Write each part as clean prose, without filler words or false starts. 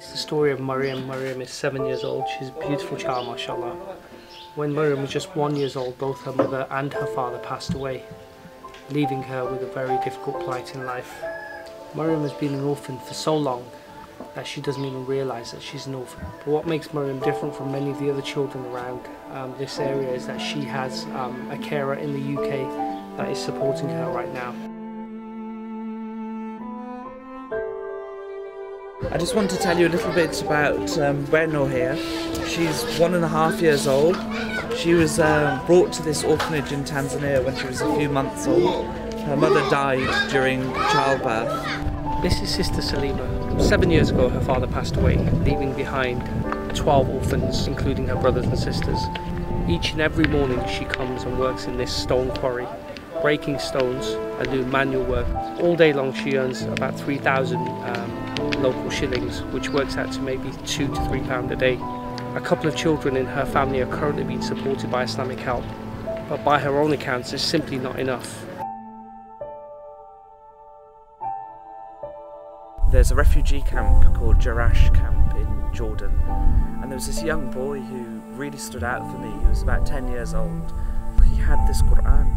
It's the story of Mariam. Mariam is 7 years old. She's a beautiful child, mashallah. When Mariam was just 1 year old, both her mother and her father passed away, leaving her with a very difficult plight in life. Mariam has been an orphan for so long that she doesn't even realise that she's an orphan. But what makes Mariam different from many of the other children around this area is that she has a carer in the UK that is supporting her right now. I just want to tell you a little bit about Bueno here. She's 1.5 years old. She was brought to this orphanage in Tanzania when she was a few months old. Her mother died during childbirth. This is Sister Salima. 7 years ago her father passed away, leaving behind 12 orphans, including her brothers and sisters. Each and every morning she comes and works in this stone quarry, breaking stones and doing manual work. All day long she earns about 3,000 local shillings, which works out to maybe £2 to £3 a day. A couple of children in her family are currently being supported by Islamic Help, but by her own accounts it's simply not enough. There's a refugee camp called Jarash camp in Jordan, and there was this young boy who really stood out for me. He was about 10 years old. He had this Quran,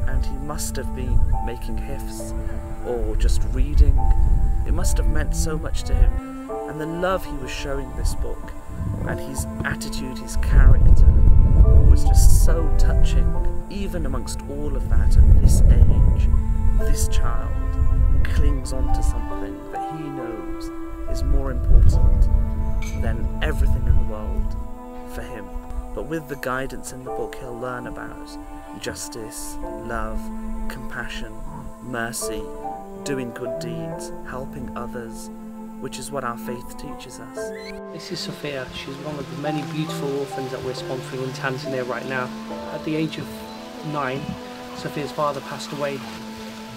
and he must have been making hifz or just reading. It must have meant so much to him, and the love he was showing this book and his attitude, his character was just so touching. Even amongst all of that, at this age, this child clings on to something that he knows is more important than everything in the world for him. But with the guidance in the book, he'll learn about justice, love, compassion, mercy, doing good deeds, helping others, which is what our faith teaches us. This is Sophia. She's one of the many beautiful orphans that we're sponsoring in Tanzania right now. At the age of 9, Sophia's father passed away.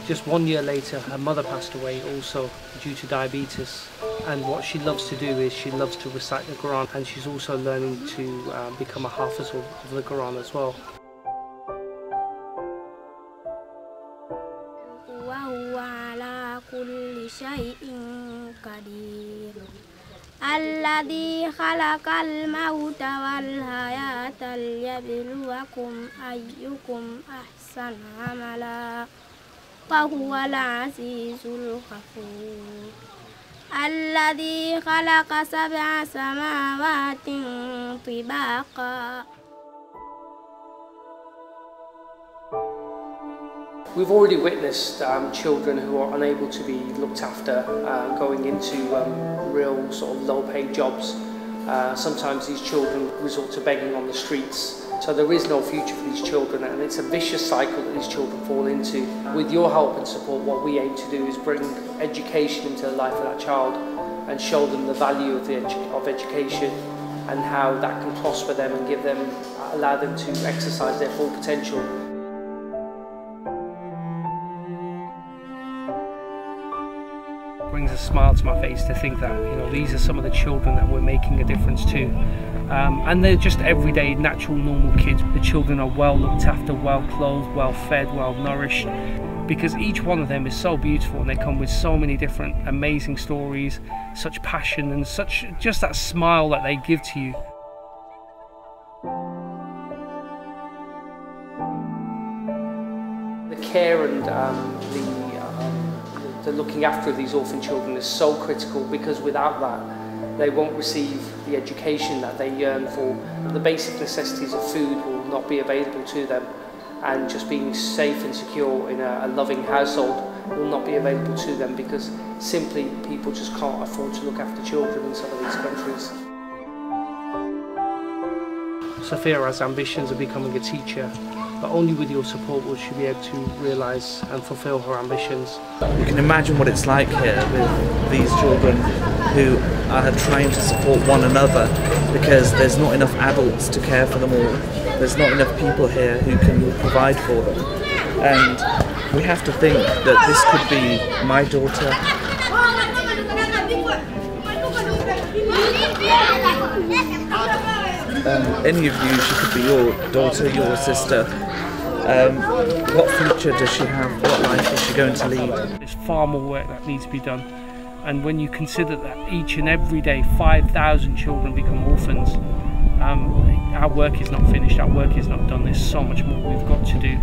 Just 1 year later, her mother passed away also due to diabetes. And what she loves to do is she loves to recite the Quran, and she's also learning to become a hafiz of the Quran as well. الذي خلق الموت والحياة ليبلوكم أيكم أحسن عملا وهو العزيز الغفور الذي خلق 7 سماوات طباقا. We've already witnessed children who are unable to be looked after going into real sort of low-paid jobs. Sometimes these children resort to begging on the streets. So there is no future for these children, and it's a vicious cycle that these children fall into. With your help and support, what we aim to do is bring education into the life of that child and show them the value of education and how that can prosper them and allow them to exercise their full potential. Brings a smile to my face to think that, you know, these are some of the children that we're making a difference to, and they're just everyday, natural, normal kids. The children are well looked after, well clothed, well fed, well nourished, because each one of them is so beautiful, and they come with so many different amazing stories, such passion, and such just that smile that they give to you. The care and the looking after of these orphan children is so critical, because without that they won't receive the education that they yearn for. The basic necessities of food will not be available to them, and just being safe and secure in a loving household will not be available to them, because simply people just can't afford to look after children in some of these countries. Sophia has ambitions of becoming a teacher, but only with your support will she be able to realise and fulfil her ambitions. You can imagine what it's like here with these children who are trying to support one another, because there's not enough adults to care for them all. There's not enough people here who can provide for them. And we have to think that this could be my daughter. Any of you, she could be your daughter, your sister. What future does she have? What life is she going to lead? There's far more work that needs to be done. And when you consider that each and every day 5,000 children become orphans, our work is not finished, our work is not done. There's so much more we've got to do.